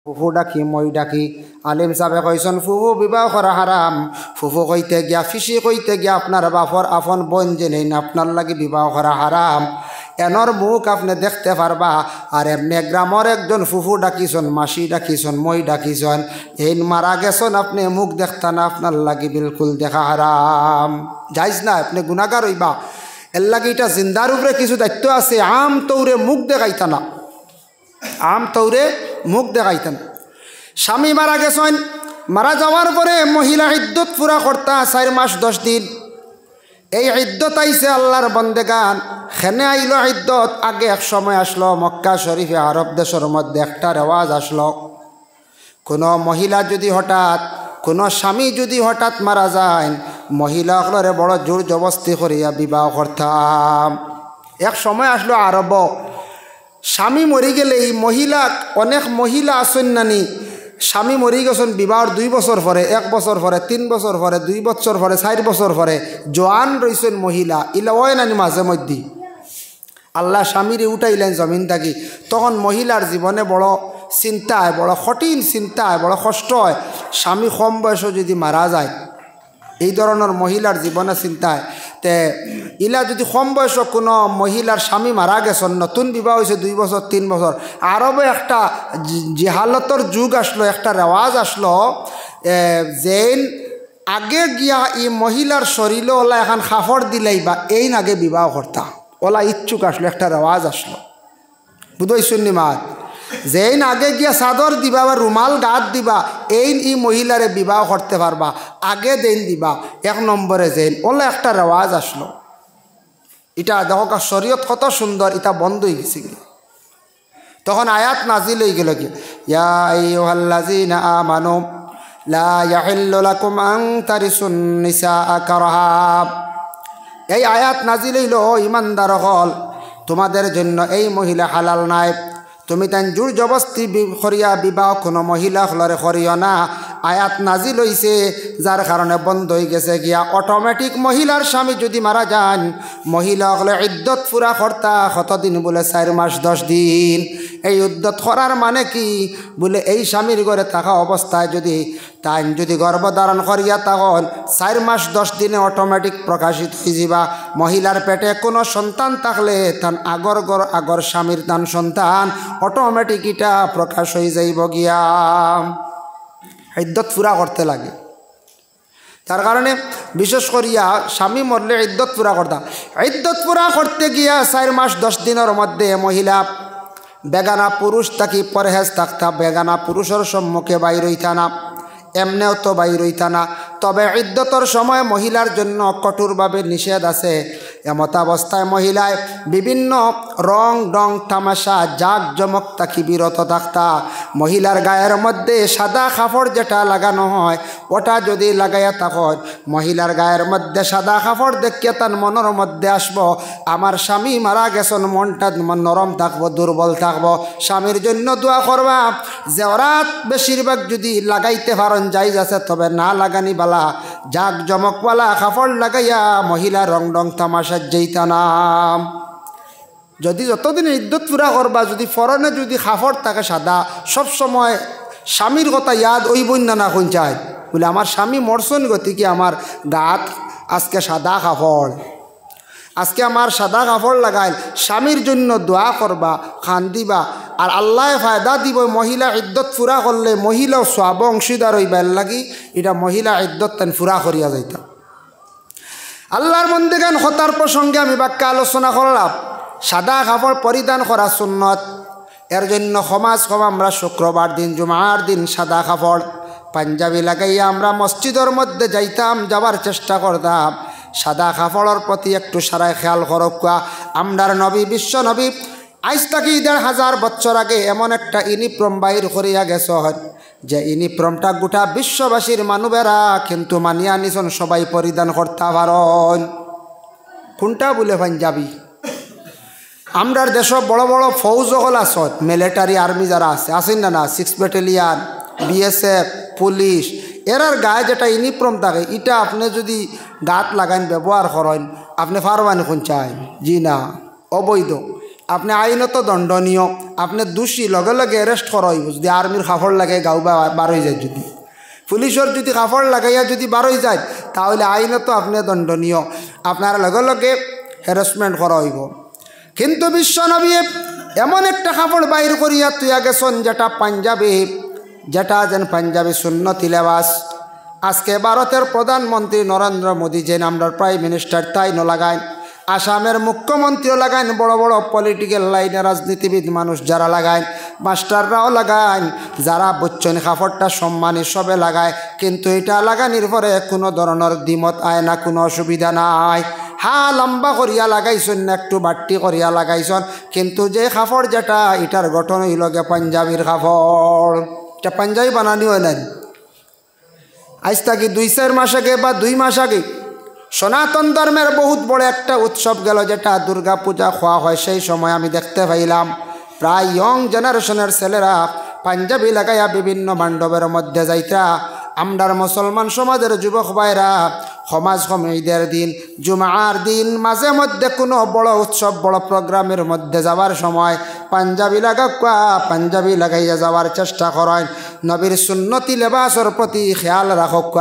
ফুফু ডাকি মই ডাকি আলিম সাহেবে কইছেন ফুফু বিবাহ করা হারাম। ফুফু কইতে গিয়া ফিসি কইতে গিয়া আপনার বাপর আপন বোন জেনে আপনার লাগি বিবাহ করা হারাম। এনর মুখ আপনি দেখতে পারবা। আর এমনি গ্রামের একজন ফুফু ডাকিছন, মাসি ডাকিছন, মই ডাকিছন, এই মারা গেছন আপনি মুখ দেখতা না, আপনার লাগি বিলকুল দেখা হারাম, যাইজ না, আপনি গুনাহগার হইবা। এর লাগি এটা জিন্দার উপরে কিছু দায়িত্ব আছে। আম তৌরে মুখ দেখাইতা না, আম তৌরে মুখ দেখাইতেন। স্বামী মারা গেছেন, মারা যাওয়ার পরে মহিলা ইদ্যত পুরা করতা 4 মাস 10 দিন। এই ইদ্যত আইছে আল্লাহর বন্দেগান। খেনে আইল ইদ্যত? আগে এক সময় আসলো মক্কা শরীফে, আরব দেশের মধ্যে একটা রেওয়াজ আসলো, কোনো মহিলা যদি হঠাৎ, কোনো স্বামী যদি হঠাৎ মারা যায়, মহিলাগুলোরে বড় জোর জবস্তি করিয়া বিবাহ করতাম। এক সময় আসলো আরব, স্বামী মরি গেলে এই মহিলা, অনেক মহিলা আসেন নানি, স্বামী মরি গেছেন বিবাহর 2 বছর পরে, 1 বছর পরে, 3 বছর পরে, 2 বছর পরে, 4 বছর পরে জোয়ান রয়েছেন মহিলা, ইলা ওই নানি মাঝে মধ্যে আল্লাহ স্বামীরে উঠাইলেন জমিন থাকি। তখন মহিলার জীবনে বড় চিন্তা হয়, বড় কঠিন চিন্তা হয়, বড় কষ্ট হয়। স্বামী কম বয়সে যদি মারা যায়, এই ধরনের মহিলার জীবনে চিন্তা হয়। তে ইলা যদি কম বয়স কোনো মহিলার স্বামী মারা গেছেন, নতুন বিবাহ হয়েছে 2 বছর 3 বছর, আরবে একটা জিহালতর যুগ আসলো, একটা রেওয়াজ আসলো, যেন আগে গিয়া এই মহিলার শরীরে ওলা এখন কাপড় দিলেই বা এই আগে বিবাহ করতা, ওলা ইচ্ছুক আসলো, একটা রেওয়াজ আসলো, বুঝাইছুনি মাত, যেইন আগে গিয়া চাদর দিবা বা রুমাল গাত দিবা, এই ই মহিলারে বিবাহ করতে পারবা, আগে দেন দিবা 1 নম্বরে যেন, ওলা একটা রেওয়াজ আসলো। এটা দেখো শরীয়ত কত সুন্দর, এটা বন্ধ হয়ে গেছে। তখন আয়াত নাজিল হয়ে গেল কি, ইয়া আইয়ুহাল্লাযীনা আমানু লা ইয়াহিল্লু লাকুম আন তারিসুন নিসাআ কারহা। এই আয়াত নাজিল হইল, ইমানদার হল তোমাদের জন্য এই মহিলা হালাল নাই, তুমি তাই জোর জবস্তি করিয়া বিবাহ কোনো মহিলা হলরে করিও না। আয়াত নাজিল হইছে, যার কারণে বন্ধ হয়ে গেছে গিয়া অটোমেটিক মহিলার স্বামী যদি মারা যান, মহিলা হলে ইদ্যত পুরা করতা কতদিন বলে 4 মাস 10 দিন। এই ইদ্যত করার মানে কি বলে, এই স্বামীর ঘরে থাকা অবস্থায় যদি তাই যদি গর্ভধারণ করিয়া তখন 4 মাস 10 দিনে অটোমেটিক প্রকাশিত হয়ে যাবা। মহিলার পেটে কোনো সন্তান থাকলে তার আগর স্বামীর তান সন্তান অটোমেটিক এটা প্রকাশ হয়ে যাইব গিয়া, ইদ্যত পুরা করতে লাগে। তার কারণে বিশেষ করিয়া স্বামী মরলে ইদ্যত পুরা করতাম। ইদ্যত পুরা করতে গিয়া 4 মাস 10 দিনের মধ্যে মহিলা বেগানা পুরুষ থাকি পরহেজ থাকতা, বেগানা পুরুষের সম্মুখে বাইর হইতা না, এমনেও তো বাইর হইতা না। তবে ইদ্যতর সময় মহিলার জন্য কঠোরভাবে নিষেধ আছে। এমতাবস্থায় মহিলায় বিভিন্ন রং ডং তামাশা জাক জমক তাকি বিরত থাকতা। মহিলার গায়ের মধ্যে সাদা কাপড় যেটা লাগানো হয়, ওটা যদি লাগাইয়া থাকত, মহিলার গায়ের মধ্যে সাদা কাপড় দেখিয়ে তার মনের মধ্যে আসবো আমার স্বামী মারা গেছেন, মনটা নরম থাকবো, দুর্বল থাকবো। স্বামীর জন্য দোয়া করবা। জেওরাত বেশিরভাগ যদি লাগাইতে পারেন যাইজ আছে, তবে না লাগানি বালা, জাক জমকওয়ালা কাপড় লাগাইয়া মহিলা রং ডং তামাশা যেইতা না। যদি যতদিন ইদ্যত পুরা করবা, যদি ফরনে যদি কাপড় থাকে সাদা, সবসময় স্বামীর কথা ইয়াদ ওই বন্যা না কোন চায় বলে আমার স্বামী মরসন গতিকে আমার গাত আজকে সাদা কাপড়, আজকে আমার সাদা কাপড় লাগাইল। স্বামীর জন্য দোয়া করবা, খান দিবা, আর আল্লাহ ফায়দা দিব। মহিলা ইদ্যত পুরা করলে মহিলাও সওয়াব অংশীদার হইবার লাগি এটা মহিলা ইদ্যত তেন পুরা করিয়া যাইতা। আল্লাহর বন্দেগান হতার প্রসঙ্গে আমি বাক্য আলোচনা করলাম। সাদা কাপড় পরিধান করা সুন্নত। এর জন্য সমাজ আমরা শুক্রবার দিন, জুমার দিন সাদা কাপড় পাঞ্জাবি লাগাইয়া আমরা মসজিদের মধ্যে যাইতাম, যাবার চেষ্টা করতাম। সাদা কাপড়ের প্রতি একটু সারাই খেয়াল করকা। আমরার নবী, বিশ্ব নবী আজ থেকে 1500 বছর আগে এমন একটা ইউনিফর্ম বাইর করিয়া গেছ, যে ইউনিফর্মটা গোটা বিশ্ববাসীর মানুষেরা কিন্তু মানিয়া নিছন, সবাই পরিধান করতে পারেন। কোনটা বলে পাঞ্জাবি? আমরার দেশ বড় বড় ফৌজ হল আসত, মিলিটারি আর্মি যারা আছে, আসেন না 6 ব্যাটালিয়ান, BSF, পুলিশ, এরার গায়ে যেটা ইউনিফর্ম থাকে, এটা আপনি যদি গাত লাগাইন ব্যবহার করেন, আপনি পারবেন কোন চাই? জি না, অবৈধ। আপনি আইনত দণ্ডনীয়, আপনি দোষী, লগে লগে অ্যারেস্ট করা হইব। যদি আর্মির কাপড় লাগে গাও বা বার হয়ে যায়, যদি পুলিশের যদি কাপড় লাগাইয়া যদি বার হয়ে যায়, তাহলে আইনত আপনি দণ্ডনীয়, আপনার লগে লগে হ্যারাসমেন্ট করা হইব। কিন্তু বিশ্বনবী এমন একটা কাপড় বাইর করিয়া তুইয়া গেছেন যেটা পাঞ্জাবি, যেটা যেন পাঞ্জাবি সুন্নতি লেবাস। আজকে ভারতের প্রধানমন্ত্রী নরেন্দ্র মোদী, যে আমরা প্রাইম মিনিস্টার, তাই ন লাগাইন, আসামের মুখ্যমন্ত্রীও লাগাইন, বড় বড় পলিটিক্যাল লাইনে রাজনীতিবিদ মানুষ যারা লাগাইন, মাস্টাররাও লাগাইন, যারা বচ্চন কাপড়টা সম্মানী সবে লাগায়। কিন্তু এটা লাগানির পরে কোনো ধরনের দ্বিমত আয় না, কোনো অসুবিধা নাই। হ্যাঁ, লম্বা করিয়া লাগাইছেন না, একটু বাট্টি করিয়া লাগাইছেন, কিন্তু যে কাপড় যেটা, এটার গঠন হইল গে পাঞ্জাবির কাপড়। এটা পাঞ্জাবি বানানি হয় না। আজ থাকি 2-4 মাস আগে বা 2 মাস আগে সনাতন ধর্মের বহুত বড় একটা উৎসব গেল, যেটা দুর্গা পূজা হওয়া হয়। সেই সময় আমি দেখতে পাইলাম প্রায় ইয়ং জেনারেশনের ছেলেরা পাঞ্জাবি লাগাইয়া বিভিন্ন মণ্ডপের মধ্যে যাইতা। আমরার মুসলমান সমাজের যুবক ভাইরা সমাজ ঈদের দিন, জুমার দিন, মাঝে মধ্যে কোনো বড় উৎসব, বড় প্রোগ্রামের মধ্যে যাওয়ার সময় পাঞ্জাবি পাঞ্জাবি লাগাইয়া যাওয়ার চেষ্টা করেন। নবীর সুন্নতি লেবাসের প্রতি খেয়াল রাখক,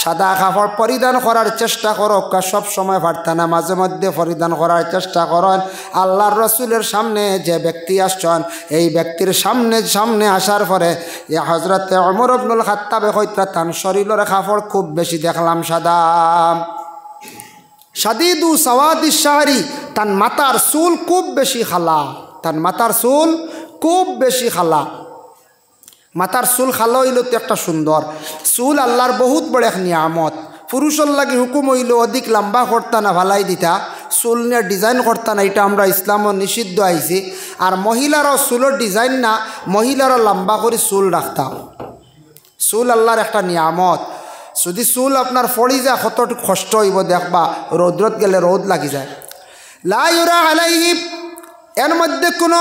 সাদা কাপড় পরিধান করার চেষ্টা করক, সব সময় পারতা না, মাঝে মধ্যে পরিধান করার চেষ্টা করেন। আল্লাহর রসুলের সামনে যে ব্যক্তি আসছেন, এই ব্যক্তির সামনে আসার পরে হজরতে ওমর ইবনুল খাত্তাবে কইতা, তান শরীরের কাপড় খুব বেশি দেখলাম সাদা। শাদীদু সাওয়াদিশ শাহরি, তান মাথার চুল খুব বেশি খালা, তান মাথার চুল খুব বেশি খালা। মাথার চুল খালা হইল তো একটা সুন্দর চুল, আল্লাহর বহুত বড় এক নিয়ামত। পুরুষের লাগে হুকুম হইল অধিক লম্বা করতা না, ভালাই দিতা, চুল নিয়ে ডিজাইন করতা না, এটা আমরা ইসলামও নিষিদ্ধ আইছি। আর মহিলারও চুলের ডিজাইন না, মহিলারও লম্বা করে চুল রাখতাম। চুল আল্লাহর একটা নিয়ামত। যদি চুল আপনার ফড়ি যায় কতটুকু কষ্ট হইব দেখবা, রৌদ্রত গেলে রোদ লাগি যায়। লা ইউরা আলাইহি, এর মধ্যে কোনো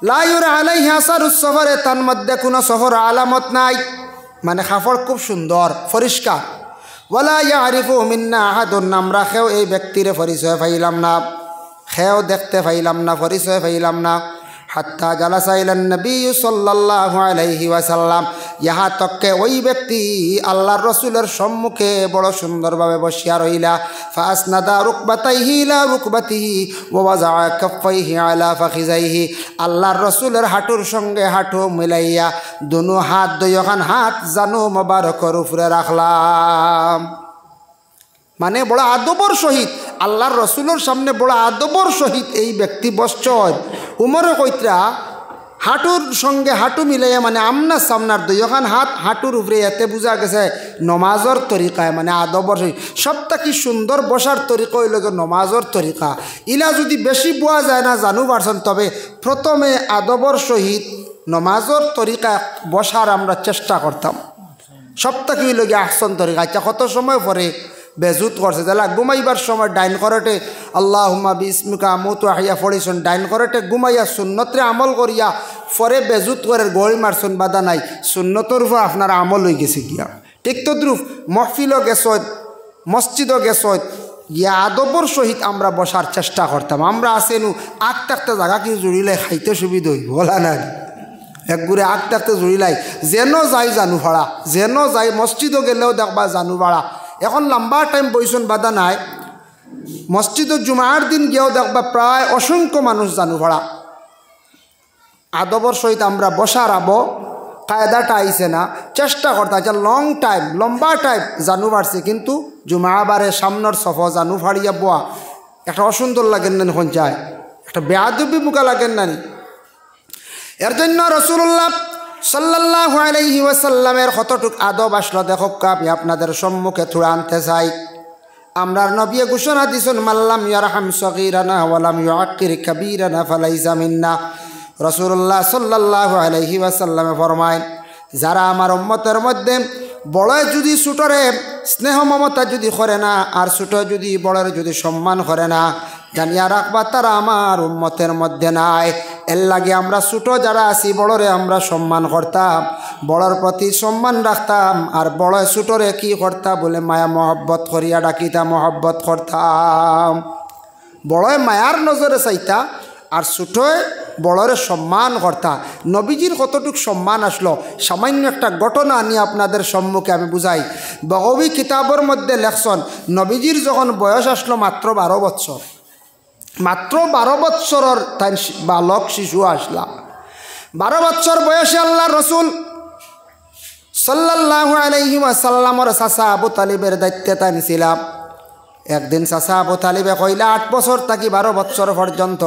লা ইউরা আলাইহি আসারুস সফরে, তার মধ্যে কোনো সফর আলামত নাই, মানে কাপড় খুব সুন্দর পরিষ্কার। ওয়ালা ইয়ারিফু মিন্না আহাদুন, আমরা কেউ এই ব্যক্তিরে পরিচয় পাইলাম না, কেউ দেখতে পাইলাম না, পরিচয় পাইলাম না। হাত্তা জালাসা ইলান নবী সাল্লাল্লাহু আলাইহি ওয়াসাল্লাম, ইহা তককে ওই ব্যক্তি আল্লাহর রসুলের সম্মুখে বড় সুন্দরভাবে বসিয়া রইলা। ফাসনাদা রুকবাতাইহি ইলা রুকবাতিহি ওয়া ওয়াজা কাফাইহি আলা ফাখিজাইহি, আল্লাহর রসুলের হাঁটুর সঙ্গে হাঁটু মিলাইয়া দুনো হাত, দুইখান হাত জানু মোবারকর উপরে রাখলাম। মানে বড় আদবর সহিত আল্লাহর রসুলের সামনে বড় আদবর সহিত এই ব্যক্তি বসছেন। উমরে কইত্রা হাঁটুর সঙ্গে হাঁটু মিলাইয়া, মানে আমনার সামনার দুইখান হাত হাঁটুর উপরে, এতে বোঝা গেছে নমাজর তরিকায়, মানে আদবর সহিত। সবটা কি সুন্দর বসার তরিকা হইল নমাজর তরিকা। ইলা যদি বেশি বোয়া যায় না জানু পারছেন, তবে প্রথমে আদবর সহিত নমাজর তরিকা বসার আমরা চেষ্টা করতাম। সবটা কি হইল গিয়ে আহসন তরিকা। আচ্ছা, কত সময় পরে বেজুত করছে, তাহলে ঘুমাইবার সময় ডাইন করটে আল্লাহুম্মা বিসমিকা আমুতু আহিয়া পড়িছন, ডাইন করটে ঘুমাইয়া সুন্নতরে আমল করিয়া পরে বেজুত করে গড়ি মারছন, বাধা নাই, সুন্নতর উপর আপনার আমল হয়ে গেছে গিয়া। ঠিক তদ্রুপ মহফিলও গেছত, মসজিদও গেছত, গিয়া আদবর সহিত আমরা বসার চেষ্টা করতাম। আমরা আসেনু আগ থাকতে জায়গা কি জুড়িলে খাইতে সুবিধা হইব, বলা না এক ঘুরে আগ থাকতে জুড়িলাই, যেন যাই জানু ভাড়া, যেন যাই মসজিদও গেলেও দেখবা জানু ভাড়া। এখন লম্বা টাইম বইছন, বাধা নাই, মসজিদত জুমার দিন গিয়েও দেখবা প্রায় অসংখ্য মানুষ জানু ভাড়া। আদবর সহিত আমরা বসার কায়দাটা আইছে না, চেষ্টা করতে আছে লং টাইম, লম্বা টাইম জানু বাড়ছে, কিন্তু জুমাবারে সামনের সফ জানু ফাড়িয়া বোয়া একটা অসুন্দর লাগেন না, এখন যায় একটা বেয়াদবি মুখা লাগেন না। এর জন্য রাসূলুল্লাহ সাল্লাল্লাহু আলাইহি ওয়াসাল্লামের কতটুক আদব আসলো দেখো, আমি আপনাদের সম্মুখে তুলে আনতে চাই। আমরার নবী ঘোষণা দিছেন, মাল্লাম ইয়ারহাম সগীরানা ওয়ালাম ইউআক্কির কাবীরানা ফালাইসা মিন্না। রাসূলুল্লাহ সাল্লাল্লাহু আলাইহি ওয়াসাল্লামে ফরমায়, যারা আমার উম্মতের মধ্যে বড় যদি ছোটরে স্নেহ মমতা যদি করে না, আর ছোট যদি বড়ের যদি সম্মান করে না, জানিয়া রাখবা তারা আমার উম্মতের মধ্যে নাই। এর লাগে আমরা ছোট যারা আছি বড়রে আমরা সম্মান করতাম, বড়র প্রতি সম্মান রাখতাম, আর বড় ছোটরে কি করতাম বলে মায়া মহব্বত করিয়া ডাকিতাম, মহব্বত করতাম। বড় মায়ার নজরে চাইতা, আর ছোটোয় বড়রে সম্মান কর্তা। নবীজির কতটুক সম্মান আসলো সামান্য একটা ঘটনা নিয়ে আপনাদের সম্মুখে আমি বুঝাই। বগবী কিতাবের মধ্যে লেখছেন নবীজির যখন বয়স আসলো মাত্র 12 বছর, মাত্র 12 বছরের তাই বালক শিশু আসলা। 12 বছর বয়সে আল্লাহ রসুল সাল্লাল্লাহু আলাইহি ওয়াসাল্লামের চাচা আবু তালিবের দায়িত্বে তাই ছিলাম। একদিন চাচা আবু তালিবে কইলা 8 বছর থাকি 12 বছর পর্যন্ত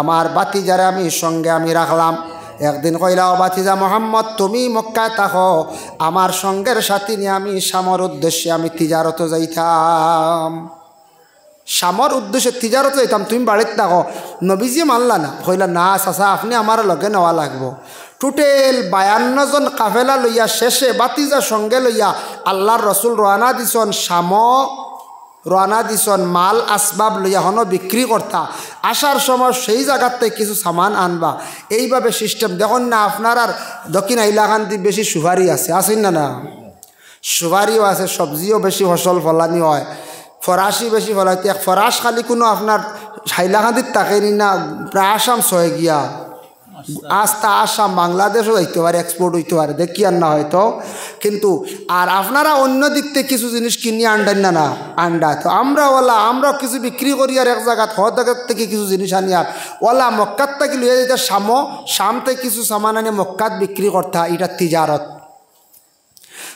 আমার বাতিজারে আমি সঙ্গে আমি রাখলাম। একদিন কইলা ও বাতিজা মোহাম্মদ তুমি মক্কায় থাকো, আমার সঙ্গের সাথী নিয়ে আমি শামর উদ্দেশ্যে আমি তিজারত যাইতাম। শামর উদ্দেশ্যে তিজারত যাইতাম, তুমি বাড়িতে থাকো। নবীজি মানলা না, কইলা না চাচা আপনি আমার লগে নেওয়া লাগবো। টোটেল 52 জন কাফেলা লইয়া শেষে বাতিজা সঙ্গে লইয়া আল্লাহর রসুল রওনা দিছন শাম, রওনা দিছন মাল আসবাব লইয়া হন বিক্রি করতা। আসার সময় সেই জায়গাতে কিছু সামান আনবা, এইভাবে সিস্টেম। দেখুন না আপনার আর দক্ষিণ এলাকান দিয়ে বেশি সুপারি আছে, আসেন না? না সুপারিও আছে, সবজিও বেশি ফসল ফলানি হয়, ফরাসি বেশি ফলাইতে। ফরাস খালি কোনো আপনার হাইলাকান্দির তাকেনি না, প্রায় আসাম সয়ে গিয়া আস্তা আসাম বাংলাদেশও হইতে পারে, এক্সপোর্ট হইতে পারে, দেখি আর না হয়তো। কিন্তু আর আপনারা অন্য দিক থেকে কিছু জিনিস কিনিয়ে আনডেন না, না আন্ডা তো আমরা আমরাও কিছু বিক্রি করি আর এক জায়গাত জায়গার থেকে কিছু জিনিস আনি আর ওলা মক্কাত থেকে লইয়া যেতে শাম থেকে কিছু সামান আনি মক্কাত বিক্রি করতা, এটা তিজারত।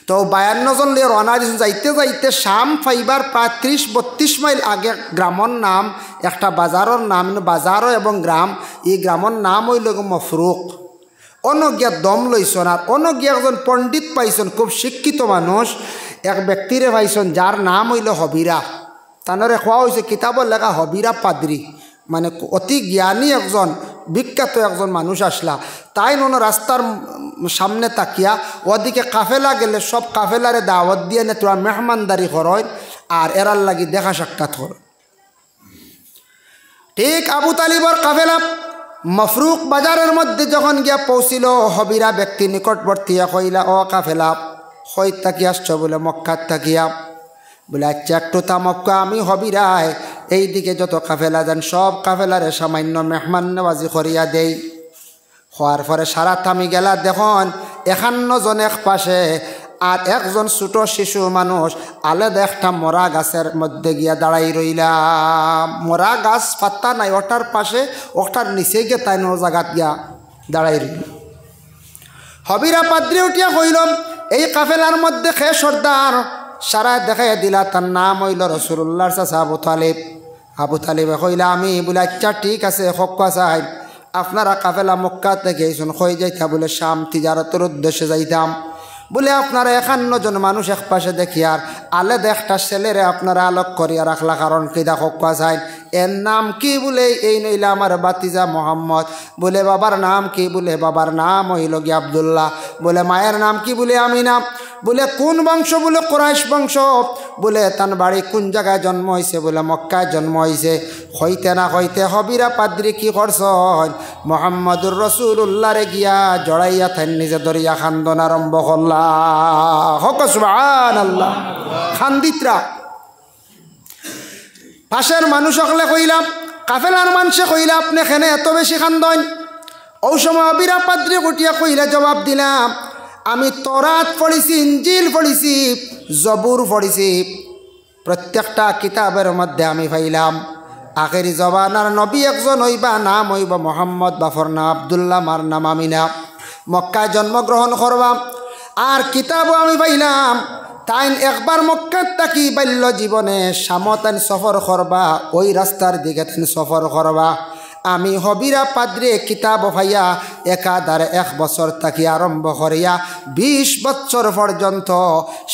তো 52 জন লিয়ে রওনা দিয়েছেন। যাইতে যাইতে শাম ফাইবার প্রায় 30-32 মাইল আগে গ্রামের নাম, একটা বাজারের নাম, বাজারও এবং গ্রাম, এই গ্রামের নাম হইল মফরুক। অনগিয়া দম লইছেন আর অনগিয়া একজন পণ্ডিত পাইছেন, খুব শিক্ষিত মানুষ এক ব্যক্তিরে পাইছেন যার নাম হইল হবিরা। তানরে খোয়া হয়েছে কিতাবের লেখা হবিরা পাদ্রি, মানে অতি জ্ঞানী একজন বিখ্যাত একজন মানুষ আসলা। তাই রাস্তার সামনে তাকিয়া ওদিকে কাফেলা গেলে সব কাফেলারে দাওয়াত দিয়ে নে তোরা মেহমানদারি করয় আর এরার লাগি দেখা সাক্ষাৎ কর। ঠিক আবু তালিবর কাফেলা মফরুক বাজারের মধ্যে যখন গিয়া পৌঁছিল, হবিরা ব্যক্তি নিকটবর্তী কইলা ও কাফেলা হই তাকি আসছ বলে মক্কাত তাকিয়া, বলে আচ্ছা একটু তা মক্কা আমি হবিরায় এইদিকে যত কাফেলা যান সব কাফেলারে সামান্য মেহমান নওয়াজি করিয়া দেই। হওয়ার পরে সারা থামি গেলা, দেখুন 51 জন এক পাশে আর একজন ছোট শিশু মানুষ আলাদা একটা মরা গাছের মধ্যে গিয়া দাঁড়াই রইলাম। মরা গাছ পাত্তা নাই, ওটার পাশে ওটার নিচে গিয়ে তাই জায়গাত গিয়া দাঁড়াই রইল। হবিরা পাদ্রি উঠিয়া কইল এই কাফেলার মধ্যে খে সর্দার সারা দেখাই দিলা, তার নাম হইল রসুল্লাহর চাচা আবু তালিব। আবু তালিবে কইলা আমি, বলে আচ্ছা ঠিক আছে হক্কা সাহেব, আপনারা কাফেলা মক্কা থেকে এইসন কই যাইতা, বলে শাম তিজারতের উদ্দেশ্যে যাইতাম। বলে আপনারা 51 জন মানুষ এক পাশে দেখি আর আলাদা একটা ছেলেরে আপনারা আলোক করিয়া রাখলা, কারণ কিদা হক্কা সাহেব এর নাম কি? বলে এই নইলা আমার বাতিজা মোহাম্মদ। বলে বাবার নাম কি? বলে বাবার নাম হইল গি আবদুল্লাহ। বলে মায়ের নাম কি? বলে আমিনা। বলে কোন বংশ? বলে কুরাইশ বংশ। বলে তার বাড়ি কোন জায়গায় জন্ম হয়েছে? বলে মক্কায় জন্ম হয়েছে। হইতে না হইতে হবিরা পাদ্রি কি করছেন, মোহাম্মদুর রসুল্লাহরে গিয়া জড়াইয়া থাইন নিজে ধরিয়া খান্দন আরম্ভ করলা। হক সুবহানাল্লাহ। খান্দিতরা পাশের মানুষ হকলে কইলাম, কাফেলার মানুষে কইলা আপনি এখানে এত বেশি খান্দন? ও সময় হবিরা পাদ্রি উঠিয়া কইলা জবাব দিলাম, আমি তরাত পড়িছি, ইঞ্জিল পড়িছি, জবুর পড়িছি, প্রত্যেকটা কিতাবের মধ্যে আমি পাইলাম আখেরি জবানার নবী একজন হইবা, নাম হইব মোহাম্মদ, বাফর নাম আবদুল্লাহ, মার নাম আমিনা, মক্কায় জন্মগ্রহণ করবা। আর কিতাবও আমি পাইলাম তাইন একবার মক্কাত থাকি বাল্য জীবনে শামতাইন সফর করবা, ওই রাস্তার দিকে তাইন সফর করবা। আমি হবিরা পাদ্রে কিতাব ভাইয়া একাধারে 1 বছর থাকি আরম্ভ করিয়া 20 বছর পর্যন্ত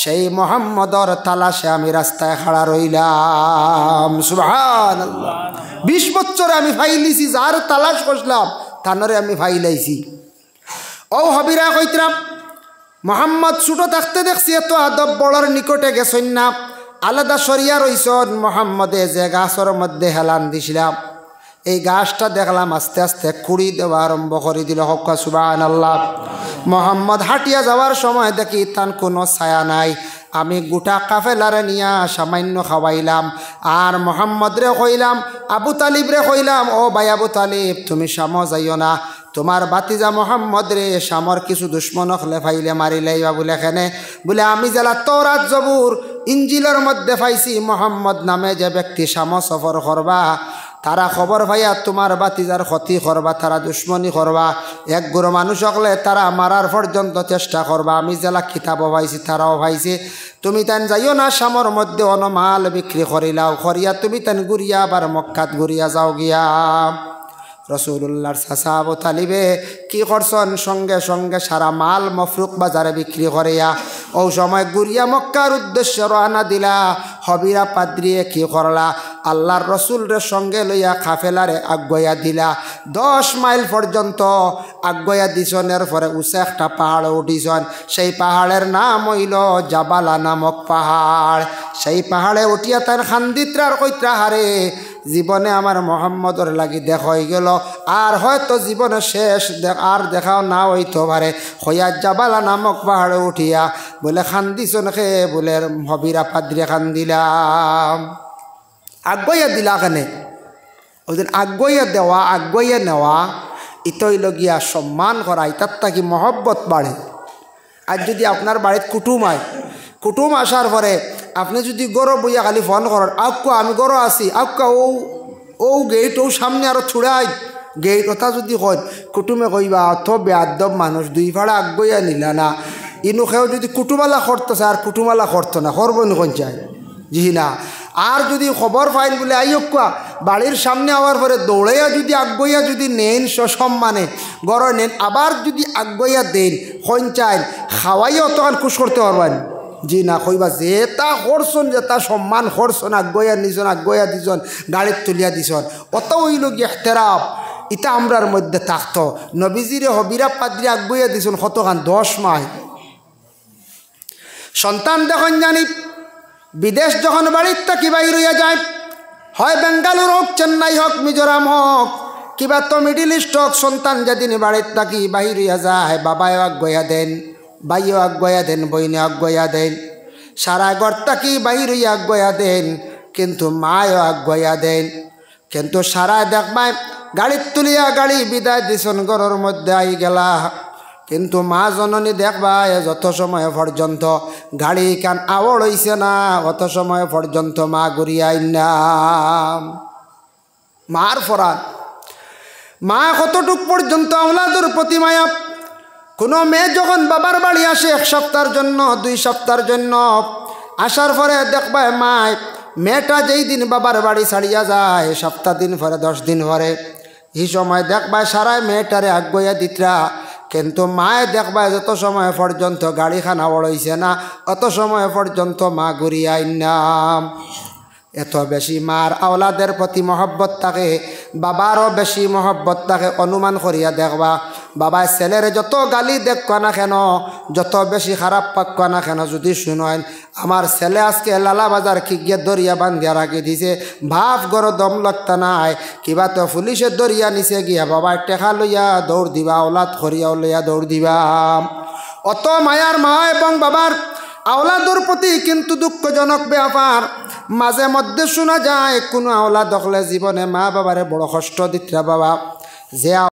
সেই মোহাম্মদর তালাশে আমি রাস্তায় খাড়া রইলাম। সুবহানাল্লাহ। 20 বছর আমি ফাইলিছি, যার তালাশ করলাম তানরে আমি ফাইলাইছি। ও হবিরা কইতরাম মোহাম্মদ ছোটো থাকতে দেখছি এত আদব বড়র নিকটে গেছেন না, আলাদা সরিয়া রইছন। মোহাম্মদে যে গাছের মধ্যে হেলান দিছিলাম, এই গাছটা দেখলাম আস্তে আস্তে কুড়ি দেওয়া আরম্ভ করে দিল। হক্কা সুবহানাল্লাহ। মোহাম্মদ হাঁটিয়া যাওয়ার সময় দেখি তার কোনো ছায়া নাই, আমি গোটা কাফেলারে নিয়া সামান্য খাওয়াইলাম আর মোহাম্মদ রে কইলাম আবু তালিব রে কইলাম ও ভাই আবু তালিব তুমি শাম যাইও না তোমার বাতিজা মোহাম্মদ রে শামর কিছু দুশ্মন হলে ফাইলে মারিলাইবা বলে এখানে বলে আমি জেলা তওরাত জবুর ইঞ্জিলের মধ্যে পাইছি মোহাম্মদ নামে যে ব্যক্তি শাম সফর করবা তারা খবর ভাইয়া তোমার বাতিজার ক্ষতি করবা তারা দুশ্মনী করবা এক গুরু মানুষ হলে তারা মারার পর্যন্ত চেষ্টা করবা আমি জেলা কিতাবও পাইছি তারাও পাইছে তুমি তান যাইও না শামর মধ্যে অনমাল বিক্রি করিলাও করিয়া তুমি তান ঘুরিয়া আবার মক্কাত ঘুরিয়া যাও গিয়া রসুল্লাহর চাচা আবু তালিবে কি করছেন সঙ্গে সঙ্গে সারা মাল মফরুক বাজারে বিক্রি করিয়া ও সময় ঘুরিয়া মক্কার উদ্দেশ্যে রওনা দিলা হবিরা পাদ্রিয়ে কি করলা আল্লাহর রসুলের সঙ্গে লইয়া কাফেলারে আগুয়া দিলা 10 মাইল পর্যন্ত আগুয়া দিছনের পরে উঁচে একটা পাহাড় উঠিছন সেই পাহাড়ের নাম হইল জাবালা নামক পাহাড় সেই পাহাড়ে উঠিয়া তার খান্দিত্রার কইত্রা হারে জীবনে আমার মোহাম্মদর লাগি দেখা হয়ে গেল আর হয়তো জীবনে শেষ আর দেখাও না হইতে পারে হইয়া জাবালা নামক পাহাড়ে উঠিয়া বলে খান্দিছন খে বলে হবিরা পাদ্রিয়া খান্দিলাম আগুয়া দিলা কেনে ওই দিন আগুয়া দেওয়া আগুয়া নেওয়া ইতই লগিয়া সম্মান করা ইতার থাকি মহব্বত বাড়ে আর যদি আপনার বাড়িতে কুটুম আসার পরে আপনি যদি গরো বইয়া খালি ফোন করেন আক্কা আমি গরো আছি আক্কা ও গেট ও সামনে আরো ছুড়াই গেট কথা যদি কয় কুটুমে কইবা অত বেয়াদব মানুষ দুই ভাড়া আগুয়া নিলা না ইনু খেয়েও যদি কুটুমালা করতেছে আর কুটুমালা করতো না করবো নি কোন চাই জি না আর যদি খবর পাইন বলে আইকা বাড়ির সামনে আওয়ার পরে দৌড়াইয়া যদি আগুয়া যদি নেন সসম্মানে গড় নেন আবার যদি আগুয়া দেন কোন চাই খাওয়াইও তখন খুশ করতে পারবেন জি না কইবা যে তা করছন যে তা সম্মান করছন আগুয়া নিজন আগুয়া দিছন গাড়ির তুলিয়া দিছন অত হইল গিয়ে এহতেরাম ইটা আমরার মধ্যে থাকতো নবীজিরে হবিরা পাদ্রি আগুয়া দিছন কতখান 10 মাস সন্তান যখন জানি বিদেশ যখন বাড়ির থাকি বাইর হইয়া যায় হয় বেঙ্গালুর হোক চেন্নাই হোক মিজোরাম হোক কিবা তো মিডিল ইস্ট হোক সন্তান যেদিন বাড়ির থাকি বাহির হইয়া যায় বাবাও আগুয়া দেন ভাইও আগুয়া দেন বইনে আগুয়া দেন সারা ঘর থাকি বাহির হইয়া আগুয়া দেন কিন্তু মায়ও আগুয়া দেন কিন্তু সারা দেখবাই গাড়ির তুলিয়া গাড়ি বিদায় দিছন ঘরের মধ্যে আই গেলা কিন্তু মা জননী দেখবা যত সময় পর্যন্ত গাড়ি কান আওড় হইছে না অত সময় পর্যন্ত মা ঘুরিয়াই না মার ফরান মা কতটুক পর্যন্ত আওলাদের প্রতি মায়া কোনো মেয়ে যখন বাবার বাড়ি আসে 1 সপ্তাহের জন্য 2 সপ্তাহের জন্য আসার পরে দেখবা মায় মেয়েটা যেই দিন বাবার বাড়ি ছাড়িয়া যায় সপ্তাহ দিন পরে 10 দিন পরে এই সময় দেখবা সারা মেয়েটারে আগুয়া দিতরা কিন্তু মায়ে দেখবা যত সময় পর্যন্ত গাড়িখানা ওড়াইছে না অত সময় পর্যন্ত মা ঘুরিয়াই না এত বেশি মার আওলাদের প্রতি মহব্বত থাকে বাবারও বেশি মহব্বত থাকে অনুমান করিয়া দেখবা বাবা ছেলের যত গালি দেখবা না কেন যত বেশি খারাপ পাক্কা না কেন যদি শুনেন আমার ছেলে আজকে লালা বাজার খিগিয়ে দরিয়া বান্ধিয়া রাখি দিছে ভাব গড় দম লাগতা নাই কিবা তো পুলিশে দরিয়া নিচে গিয়া বাবা টেকা লইয়া দৌড় দিবা আওলাদ করিয়াও লইয়া দৌড় দিবা অত মায়ার মা এবং বাবার আওলাদর প্রতি কিন্তু দুঃখজনক ব্যাপার মাঝে মধ্যে শোনা যায় কোনো আওলাদ হলে জীবনে মা বাবারে বড় কষ্ট দিতরা বাবা যে